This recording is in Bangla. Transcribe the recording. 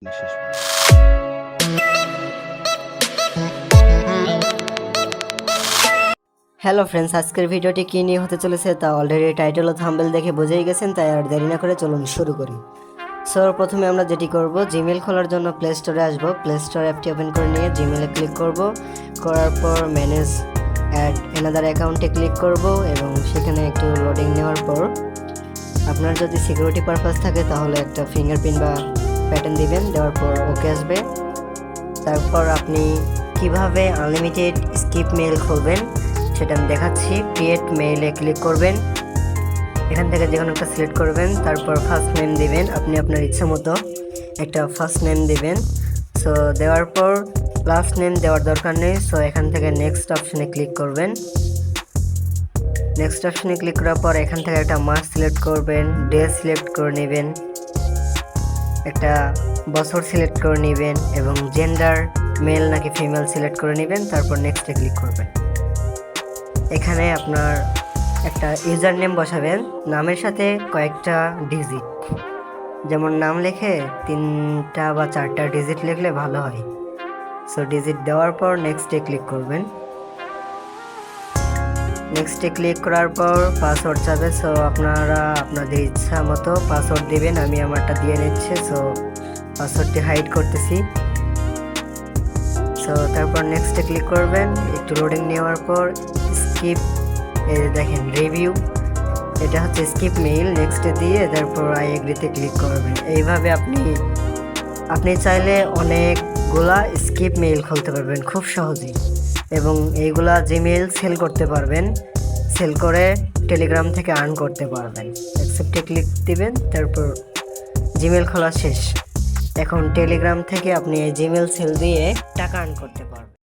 শেষ পর্যন্ত। হ্যালো ফ্রেন্ডস, আজকের ভিডিওটি কী নিয়ে হতে চলেছে তা অলরেডি টাইটেল ও থাম্বনেল দেখে বুঝেই গেছেন, তাই আর দেরি না করে চলুন শুরু করি। সো প্রথমে আমরা যেটি করব, জিমেল খোলার জন্য প্লে স্টোরে আসব। প্লে স্টোর অ্যাপটি ওপেন করে নিয়ে জিমেলে ক্লিক করব। করার পর ম্যানেজ অ্যাড অ্যানাদার অ্যাকাউন্টে ক্লিক করব এবং সেখানে একটু লোডিং নেওয়ার পর আপনার যদি সিকিউরিটি পারপাস থাকে তাহলে একটা ফিঙ্গারপ্রিন্ট বা প্যাটার্ন দিবেন, দেওয়ার পর ওকে আসবে। তারপর আপনি কিভাবে আনলিমিটেড স্কিপ মেইল খুলবেন সেটা আমি দেখাচ্ছি। ক্রিয়েট মেইলে ক্লিক করবেন, এখান থেকে যে কোনো একটা সিলেক্ট করবেন, তারপর ফার্স্ট নেম দিবেন। আপনি আপনার ইচ্ছা মতো একটা ফার্স্ট নেম দিবেন। সো দেওয়ার পর লাস্ট নেম দেওয়ার দরকার নেই। সো এখান থেকে নেক্সট অপশনে ক্লিক করবেন। নেক্সট অপশনে ক্লিক করার পর এখান থেকে একটা মাস সিলেক্ট করবেন, ডে সিলেক্ট করে নেবেন, একটা বছর সিলেক্ট করে নেবেন এবং জেন্ডার মেল নাকি ফিমেল সিলেক্ট করে নেবেন। তারপর নেক্সটে ক্লিক করবেন। এখানে আপনার একটা ইউজার নেম বসাবেন, নামের সাথে কয়েকটা ডিজিট, যেমন নাম লিখে 3টা বা 4টা ডিজিট লিখলে ভালো হয়। সো ডিজিট দেওয়ার পর নেক্সটে ক্লিক করবেন। নেক্সটে ক্লিক করার পর পাসওয়ার্ড চাবে। সো আপনারা আপনাদের ইচ্ছা মতো পাসওয়ার্ড দিবেন, আমি আমারটা দিয়ে নিচ্ছি। সো পাসওয়ার্ডটি হাইড করতেছি। সো তারপর নেক্সটে ক্লিক করবেন। একটু লোডিং নেওয়ার পর স্কিপ, দেখেন রিভিউ, এটা হচ্ছে স্কিপ মেইল, নেক্সটে দিয়ে তারপর আই এগ্রিতে ক্লিক করবেন। এইভাবে আপনি চাইলে অনেকগুলা স্কিপ মেইল খুলতে পারবেন খুব সহজেই, এবং এইগুলা জিমেইল সেল করতে পারবেন। সেল করে টেলিগ্রাম থেকে আর্ন করতে পারবেন। অ্যাকসেপ্টে ক্লিক দিবেন, তারপর জিমেইল খোলা শেষ। এখন টেলিগ্রাম থেকে আপনি এই জিমেইল সেল দিয়ে টাকা আর্ন করতে পারবেন।